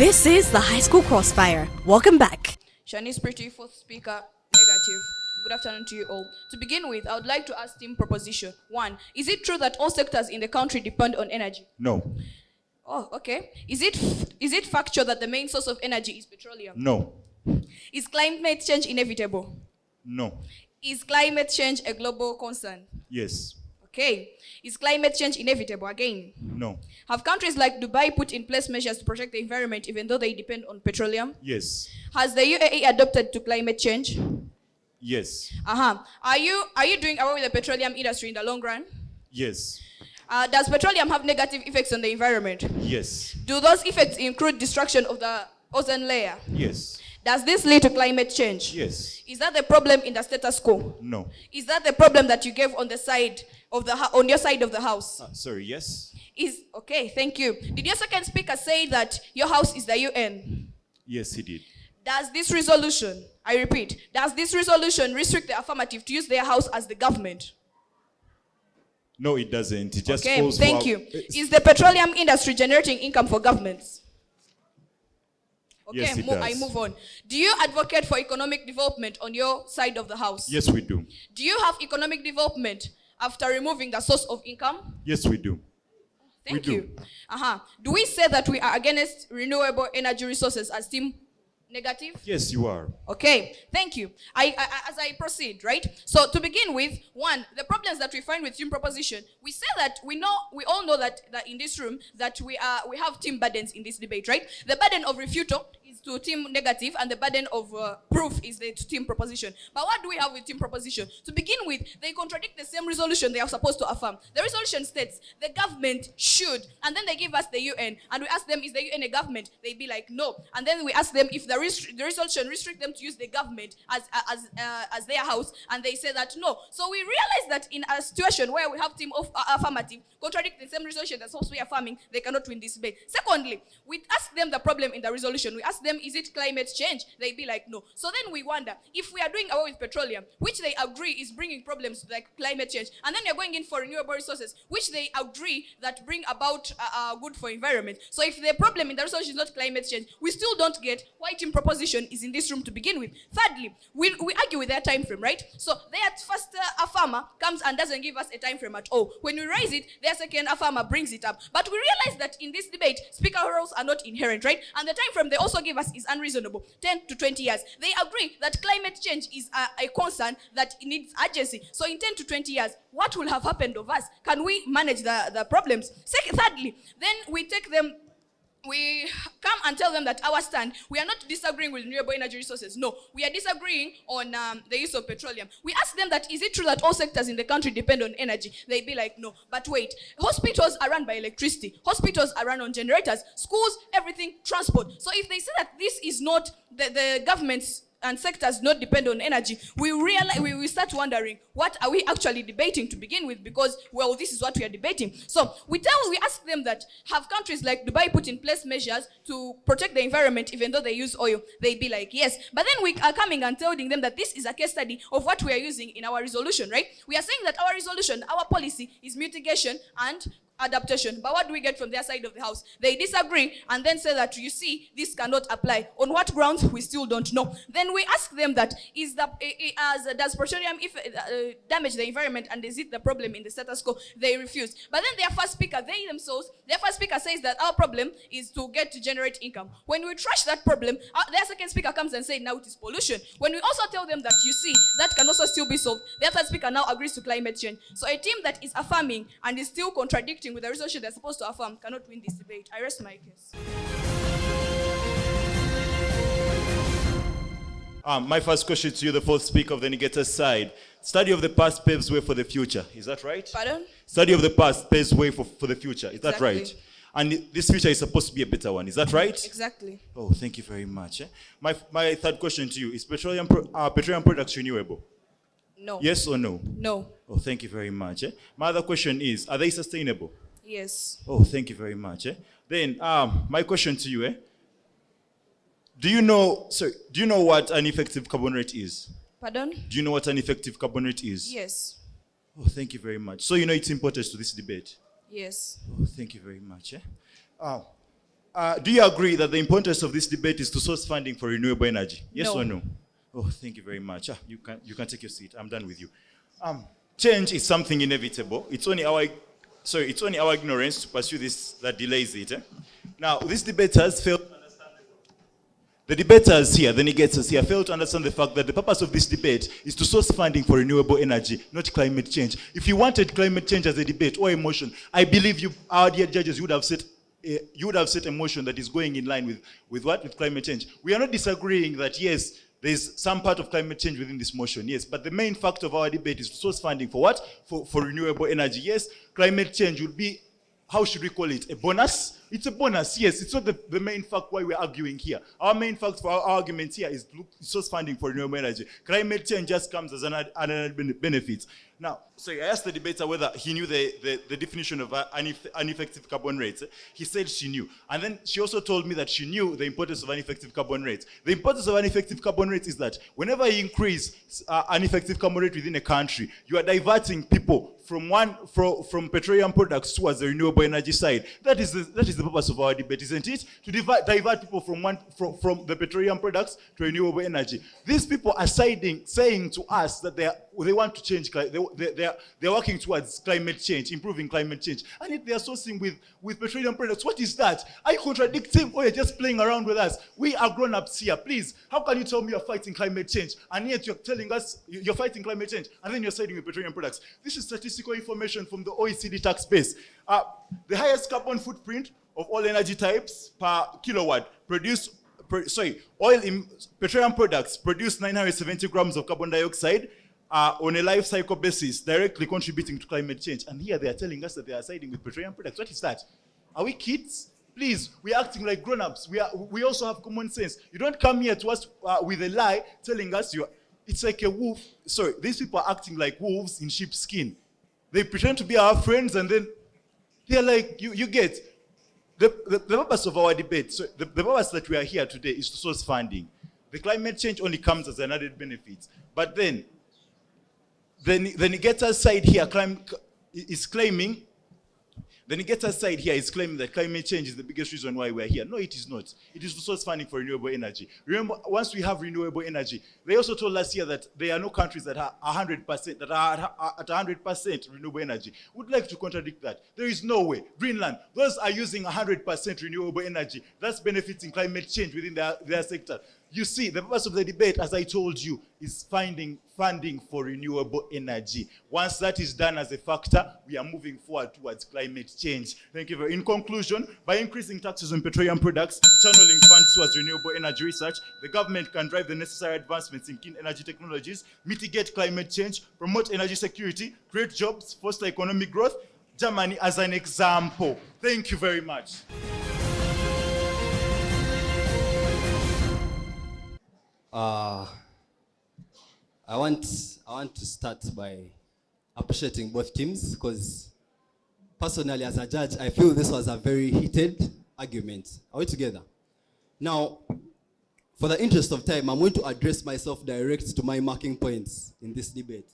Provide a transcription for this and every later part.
This is the High School Crossfire. Welcome back. Shanice Pretty, fourth speaker, negative. Good afternoon to you all. To begin with, I would like to ask team proposition. 1. Is it true that all sectors in the country depend on energy? No. Oh, okay. Is it factual that the main source of energy is petroleum? No. Is climate change inevitable? No. Is climate change a global concern? Yes. Okay. Is climate change inevitable? Again. No. Have countries like Dubai put in place measures to protect the environment even though they depend on petroleum? Yes. Has the UAE adopted to climate change? Yes. Are you doing away with the petroleum industry in the long run? Yes. Does petroleum have negative effects on the environment? Yes. Do those effects include destruction of the ozone layer? Yes. Does this lead to climate change? Yes. Is that the problem in the status quo? No. Is that the problem that you gave on the side of the on your side of the house? Sorry, yes? Okay, thank you. Did your second speaker say that your house is the UN? Yes, he did. Does this resolution, I repeat, does this resolution restrict the affirmative to use their house as the government? No, it doesn't. It just Okay, calls thank for... you. Is the petroleum industry generating income for governments? Okay, Yes, it does. I move on. Do you advocate for economic development on your side of the house? Yes, we do. Do you have economic development after removing the source of income? Yes, we do. Thank We you. Do we say that we are against renewable energy resources as team negative? Yes, you are. Okay, thank you. As I proceed, right? So to begin with, 1, the problems that we find with team proposition, we say that we all know that in this room that we have team burdens in this debate, right? The burden of refutal is to team negative, and the burden of proof is to team proposition. But what do we have with team proposition? To begin with, they contradict the same resolution they are supposed to affirm. The resolution states the government should, and then they give us the UN, and we ask them, is the UN a government? They be like, no. And then we ask them if the resolution restrict them to use the government as their house, and they say that no. So we realize that in a situation where we have team of affirmative contradict the same resolution that's supposed to be affirming, they cannot win this debate. Secondly, we ask them the problem in the resolution. We ask them, is it climate change? They be like, no. So then we wonder, if we are doing away with petroleum, which they agree is bringing problems like climate change, and then you're going in for renewable resources, which they agree that bring about good for environment. So if the problem in the resolution is not climate change, we still don't get why team proposition is in this room to begin with. Thirdly, we argue with their time frame, right? So their first affirmer comes and doesn't give us a time frame at all. When we raise it, their second affirmer brings it up. But we realize that in this debate, speaker roles are not inherent, right? And the time frame they also give us is unreasonable, 10 to 20 years. They agree that climate change is a concern that needs urgency. So in 10 to 20 years, what will have happened of us? Can we manage the problems? Thirdly, then we come and tell them that our stand, we are not disagreeing with renewable energy resources. No, we are disagreeing on the use of petroleum. We ask them that, is it true that all sectors in the country depend on energy? They be like, no. But wait, hospitals are run by electricity. Hospitals are run on generators. Schools, everything, transport. So if they say that this is not the government's and sectors not depend on energy, we start wondering, what are we actually debating to begin with? Because, well, this is what we are debating. So we ask them that, have countries like Dubai put in place measures to protect the environment even though they use oil? They be like, yes. But then we are coming and telling them that this is a case study of what we are using in our resolution, right? We are saying that our resolution, our policy is mitigation and adaptation. But what do we get from their side of the house? They disagree and then say that, you see, this cannot apply. On what grounds? We still don't know. Then we ask them that, does petroleum damage the environment, and is it the problem in the status quo? They refuse. But then their first speaker says that our problem is to generate income. When we trash that problem, their second speaker comes and says, now it is pollution. When we also tell them that, you see, that can also still be solved, their third speaker now agrees to climate change. So a team that is affirming and is still contradicting with the resolution they're supposed to affirm cannot win this debate. I rest my case. My first question to you, the fourth speaker of the negative side. Study of the past paves way for the future. Is that right? Pardon? Study of the past paves way for the future. Is Exactly. that right? And this future is supposed to be a better one. Is that right? Exactly. Oh, thank you very much. My third question to you, is petroleum products renewable? No. Yes or no? No. Oh, thank you very much. My other question is, are they sustainable? Yes. Oh, thank you very much. Then, my question to you, do you know what an effective carbon rate is? Pardon? Do you know what an effective carbon rate is? Yes. Oh, thank you very much. So you know its importance to this debate? Yes. Oh, thank you very much. do you agree that the importance of this debate is to source funding for renewable energy? Yes No. or no? Oh, thank you very much. You can take your seat. I'm done with you. Change is something inevitable. It's only our ignorance to pursue this that delays it. Now, this debate has failed. The debaters here, the negators here, fail to understand the fact that the purpose of this debate is to source funding for renewable energy, not climate change. If you wanted climate change as a debate or a motion, I believe you, our dear judges, you would have set a motion that is going in line with what? With climate change. We are not disagreeing that, yes, there's some part of climate change within this motion, yes, but the main fact of our debate is to source funding for what? For renewable energy. Yes, climate change would be, how should we call it, a bonus? It's a bonus, yes. It's not the main fact why we're arguing here. Our main fact for our argument here is source funding for renewable energy. Climate change just comes as an added benefit. Now, so I asked the debater whether he knew the definition of ineffective carbon rates. He said she knew. And then she also told me that she knew the importance of ineffective carbon rates. The importance of ineffective carbon rates is that whenever you increase an effective carbon rate within a country, you are diverting people from petroleum products towards the renewable energy side. That is the purpose of our debate, isn't it? To divert people from the petroleum products to renewable energy. These people are saying to us that they want to change. They're working towards climate change, improving climate change, and yet they are sourcing with petroleum products. What is that? Are you contradicting, or you're just playing around with us? We are grown-ups here. Please, how can you tell me you're fighting climate change, and yet you're telling us you're fighting climate change, and then you're siding with petroleum products? This is statistical information from the OECD tax base. The highest carbon footprint of all energy types per kilowatt petroleum products produce 970 grams of carbon dioxide on a life cycle basis, directly contributing to climate change. And here they are telling us that they are siding with petroleum products. What is that? Are we kids? Please, we are acting like grown-ups. We also have common sense. You don't come here to us with a lie telling us it's like a wolf. Sorry, these people are acting like wolves in sheep's skin. They pretend to be our friends, and then they're like, you get. The purpose of our debate, so the purpose that we are here today is to source funding. The climate change only comes as an added benefit. But then, the negator's side here is claiming that climate change is the biggest reason why we're here. No, it is not. It is to source funding for renewable energy. Remember, once we have renewable energy, they also told us here that there are no countries that are 100%, that are at 100% renewable energy. Would like to contradict that. There is no way. Greenland, those are using 100% renewable energy. That's benefiting climate change within their sector. You see, the purpose of the debate, as I told you, is finding funding for renewable energy. Once that is done as a factor, we are moving forward towards climate change. Thank you very much. In conclusion, by increasing taxes on petroleum products, channeling funds towards renewable energy research, the government can drive the necessary advancements in clean energy technologies, mitigate climate change, promote energy security, create jobs, foster economic growth. Germany as an example. Thank you very much. I want to start by appreciating both teams, because personally as a judge, I feel this was a very heated argument. Are we together? Now, for the interest of time, I'm going to address myself direct to my marking points in this debate.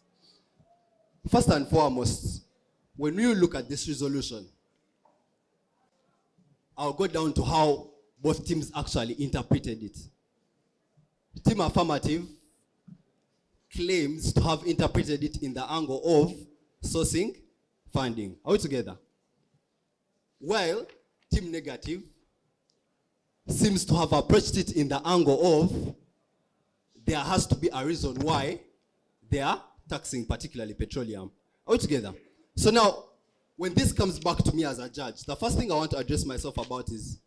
First and foremost, when you look at this resolution, I'll go down to how both teams actually interpreted it. Team Affirmative claims to have interpreted it in the angle of sourcing funding. Are we together? While Team Negative seems to have approached it in the angle of there has to be a reason why they are taxing particularly petroleum. Are we together? So now, when this comes back to me as a judge, the first thing I want to address myself about is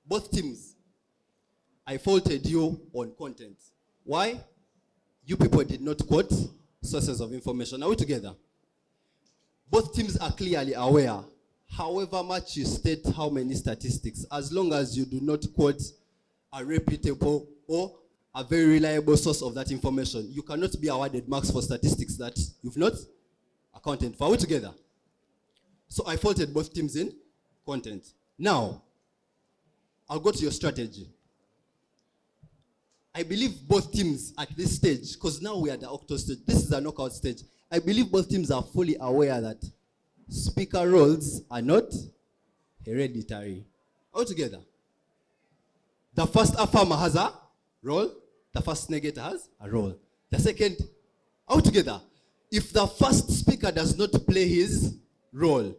both teams. I faulted you on content. Why? You people did not quote sources of information. Are we together? Both teams are clearly aware, however much you state how many statistics, as long as you do not quote a reputable or a very reliable source of that information, you cannot be awarded marks for statistics that you've not accounted for. Are we together? So I faulted both teams in content. Now, I'll go to your strategy. I believe both teams at this stage, because now we are at the octo stage, this is a knockout stage. I believe both teams are fully aware that speaker roles are not hereditary. All together. The first affirmer has a role. The first negator has a role. The second, altogether, if the first speaker does not play his role,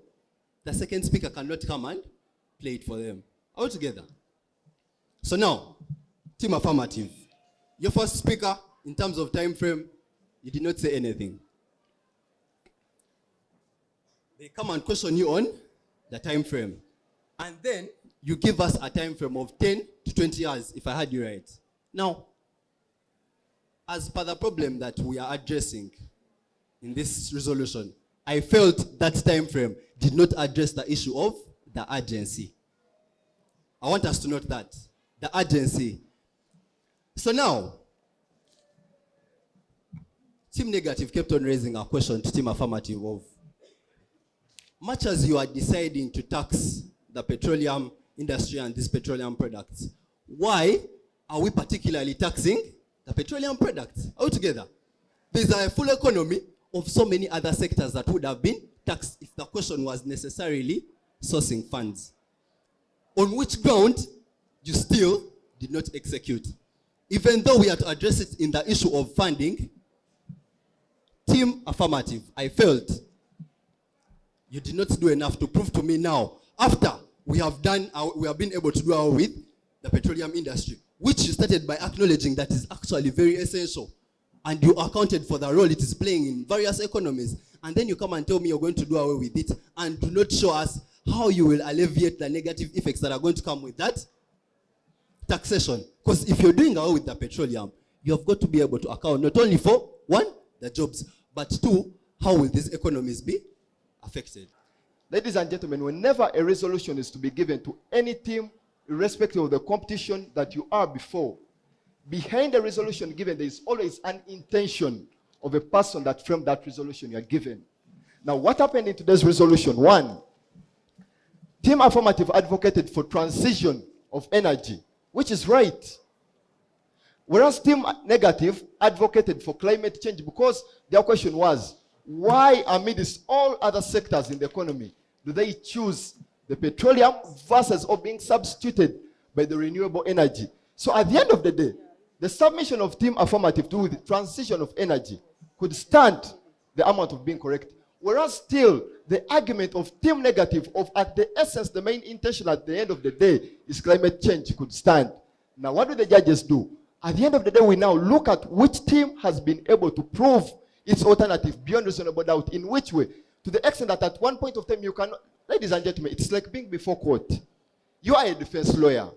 the second speaker cannot come and play it for them. Altogether. So now, team affirmative. Your first speaker, in terms of time frame, you did not say anything. They come and question you on the time frame. And then you give us a time frame of 10 to 20 years, if I heard you right. Now, as per the problem that we are addressing in this resolution, I felt that time frame did not address the issue of the urgency. I want us to note that. The urgency. So now, Team Negative kept on raising a question to Team Affirmative of, much as you are deciding to tax the petroleum industry and these petroleum products, why are we particularly taxing the petroleum products altogether? There's a full economy of so many other sectors that would have been taxed if the question was necessarily sourcing funds. On which ground you still did not execute? Even though we had to address it in the issue of funding, Team Affirmative, I felt you did not do enough to prove to me now, after we have been able to do away with the petroleum industry, which you started by acknowledging that is actually very essential, and you accounted for the role it is playing in various economies, and then you come and tell me you're going to do away with it, and do not show us how you will alleviate the negative effects that are going to come with that taxation. Because if you're doing away with the petroleum, you have got to be able to account not only for, one, the jobs, but two, how will these economies be affected? Ladies and gentlemen, whenever a resolution is to be given to any team, irrespective of the competition that you are before, behind the resolution given, there is always an intention of a person that framed that resolution you are given. Now, what happened in today's resolution? One, Team Affirmative advocated for transition of energy, which is right. Whereas Team Negative advocated for climate change, because their question was, why amidst all other sectors in the economy do they choose the petroleum versus or being substituted by the renewable energy? So at the end of the day, the submission of Team Affirmative to the transition of energy could stand the amount of being correct. Whereas still, the argument of Team Negative of at the essence, the main intention at the end of the day is climate change could stand. Now what do the judges do? At the end of the day, we now look at which team has been able to prove its alternative beyond reasonable doubt. In which way? To the extent that at one point of time you cannot, ladies and gentlemen, it's like being before court. You are a defense lawyer.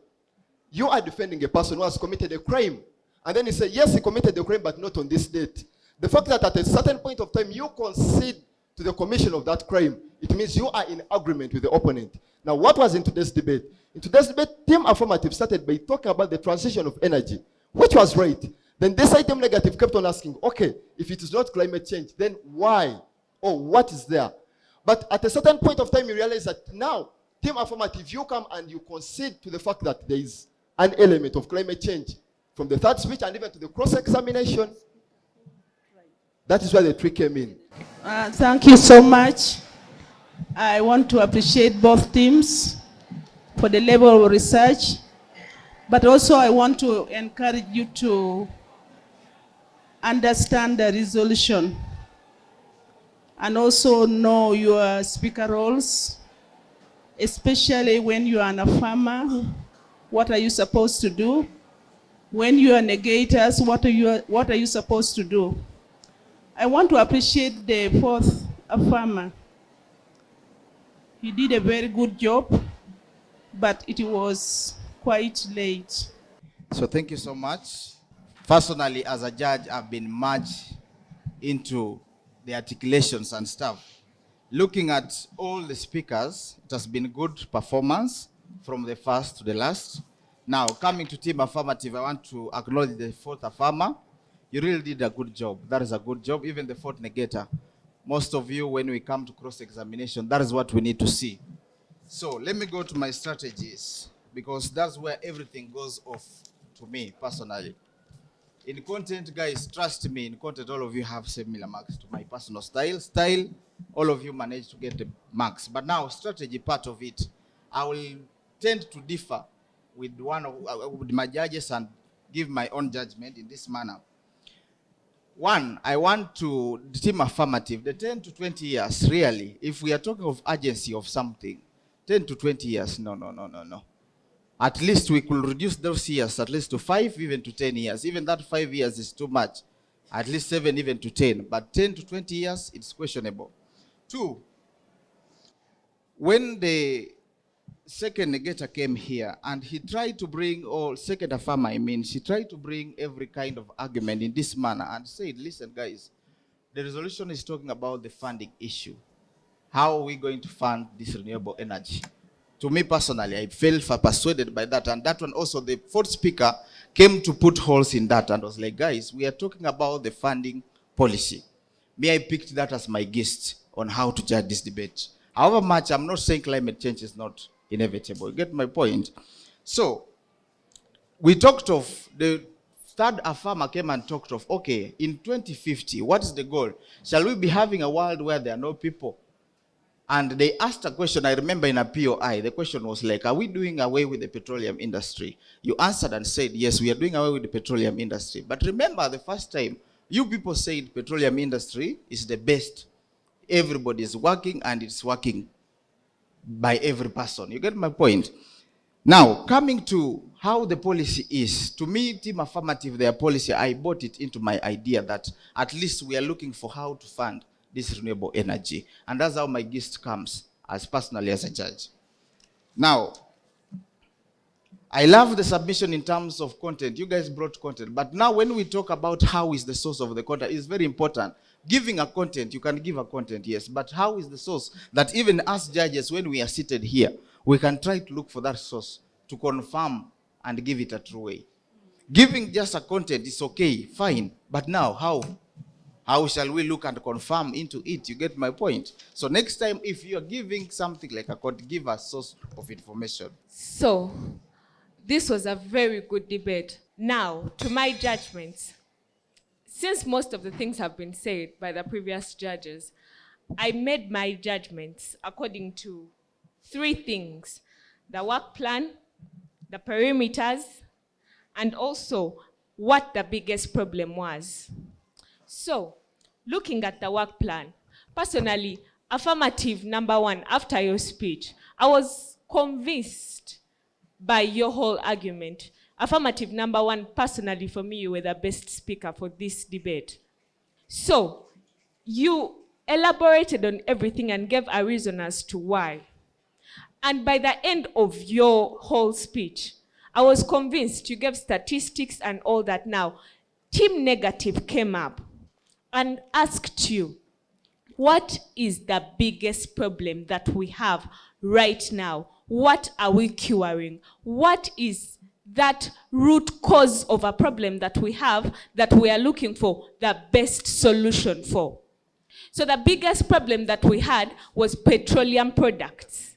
You are defending a person who has committed a crime. And then you say, yes, he committed a crime, but not on this date. The fact that at a certain point of time you concede to the commission of that crime, it means you are in agreement with the opponent. Now, what was in today's debate? In today's debate, Team Affirmative started by talking about the transition of energy, which was right. Then this Team Negative kept on asking, okay, if it is not climate change, then why? Or what is there? But at a certain point of time, you realize that now, Team Affirmative, you come and you concede to the fact that there is an element of climate change from the third speech and even to the cross-examination. That is where the trick came in. Thank you so much. I want to appreciate both teams for the level of research, but also I want to encourage you to understand the resolution and also know your speaker roles, especially when you are a farmer. What are you supposed to do? When you are negators, what are you supposed to do? I want to appreciate the fourth farmer. He did a very good job, but it was quite late. So thank you so much. Personally, as a judge, I've been merged into the articulations and stuff. Looking at all the speakers, it has been good performance from the first to the last. Now, coming to Team Affirmative, I want to acknowledge the fourth farmer. You really did a good job. That is a good job. Even the fourth negator. Most of you, when we come to cross-examination, that is what we need to see. So let me go to my strategies, because that's where everything goes off to me personally. In content, guys, trust me, in content, all of you have similar marks to my personal style. All of you manage to get the marks. But now, strategy part of it, I will tend to differ with with my judges and give my own judgment in this manner. One, I want to deem affirmative. The 10 to 20 years, really, if we are talking of urgency of something, 10 to 20 years, no. At least we could reduce those years at least to 5, even to 10 years. Even that 5 years is too much. At least 7, even to 10. But 10 to 20 years, it's questionable. 2, when the second negator came here and he tried to bring, or second affirmer, she tried to bring every kind of argument in this manner and said, listen guys, the resolution is talking about the funding issue. How are we going to fund this renewable energy? To me personally, I felt persuaded by that. And that one also, the fourth speaker came to put holes in that and was like, guys, we are talking about the funding policy. Me, I picked that as my guest on how to judge this debate. However much, I'm not saying climate change is not inevitable. You get my point? So, we talked of, the third affirmer came and talked of, okay, in 2050, what is the goal? Shall we be having a world where there are no people? And they asked a question, I remember in a POI, the question was like, are we doing away with the petroleum industry? You answered and said, yes, we are doing away with the petroleum industry. But remember, the first time, you people said petroleum industry is the best. Everybody is working and it's working by every person. You get my point? Now, coming to how the policy is, to me, Team Affirmative, their policy, I bought it into my idea that at least we are looking for how to fund this renewable energy. And that's how my guest comes, as personally as a judge. Now, I love the submission in terms of content. You guys brought content. But now when we talk about how is the source of the content, it's very important. Giving a content, you can give a content, yes. But how is the source? That even us judges, when we are seated here, we can try to look for that source to confirm and give it a true way. Giving just a content is okay, fine. But now, how? How shall we look and confirm into it? You get my point? So next time, if you are giving something like a content, give a source of information. So, this was a very good debate. Now, to my judgments, since most of the things have been said by the previous judges, I made my judgments according to 3 things: the work plan, the perimeters, and also what the biggest problem was. So, looking at the work plan, personally, affirmative number 1, after your speech, I was convinced by your whole argument. Affirmative number 1, personally for me, you were the best speaker for this debate. So, you elaborated on everything and gave a reason as to why. And by the end of your whole speech, I was convinced. You gave statistics and all that. Now, Team Negative came up and asked you, what is the biggest problem that we have right now? What are we curing? What is that root cause of a problem that we have that we are looking for the best solution for? So the biggest problem that we had was petroleum products.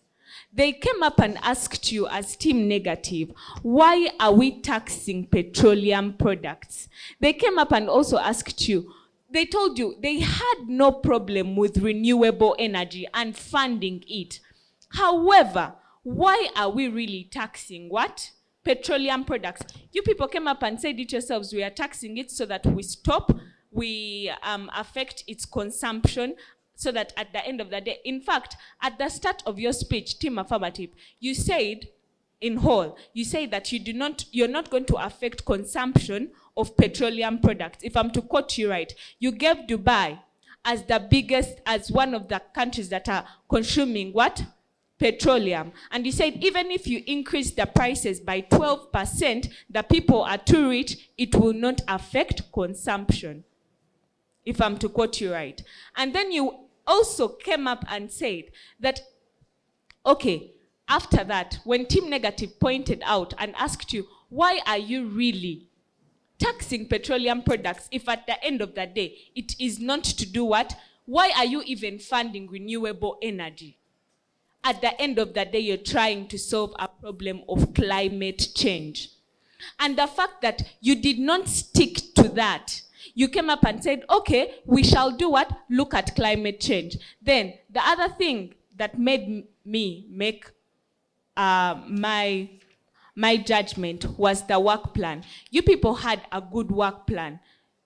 They came up and asked you as Team Negative, why are we taxing petroleum products? They came up and also asked you, they told you they had no problem with renewable energy and funding it. However, why are we really taxing what? Petroleum products. You people came up and said it yourselves, we are taxing it so that we affect its consumption, so that at the end of the day, in fact, at the start of your speech, Team Affirmative, you said, in whole, you say that you're not going to affect consumption of petroleum products. If I'm to quote you right, you gave Dubai as the biggest, as one of the countries that are consuming what? Petroleum. And you said even if you increase the prices by 12%, the people are too rich, it will not affect consumption. If I'm to quote you right. And then you also came up and said that, okay, after that, when Team Negative pointed out and asked you, why are you really taxing petroleum products if at the end of the day, it is not to do what? Why are you even funding renewable energy? At the end of the day, you're trying to solve a problem of climate change. And the fact that you did not stick to that, you came up and said, okay, we shall do what? Look at climate change. Then the other thing that made me make my my judgment was the work plan. You people had a good work plan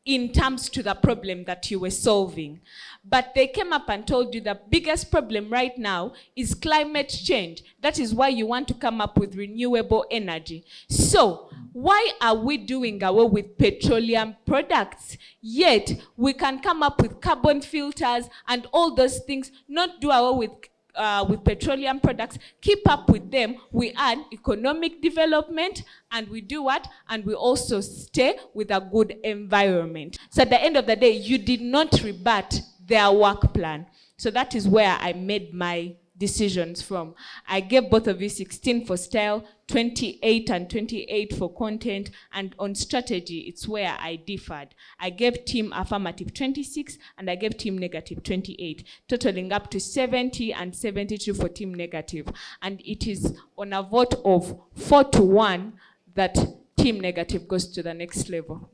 in terms to the problem that you were solving. But they came up and told you the biggest problem right now is climate change. That is why you want to come up with renewable energy. So why are we doing away with petroleum products? Yet we can come up with carbon filters and all those things, not do away with petroleum products, keep up with them. We add economic development, and we do what? And we also stay with a good environment. So at the end of the day, you did not rebut their work plan. So that is where I made my decisions from. I gave both of you 16 for style, 28 and 28 for content, and on strategy, it's where I differed. I gave team affirmative 26, and I gave team negative 28, totaling up to 70 and 72 for team negative. And it is on a vote of 4-1 that team negative goes to the next level.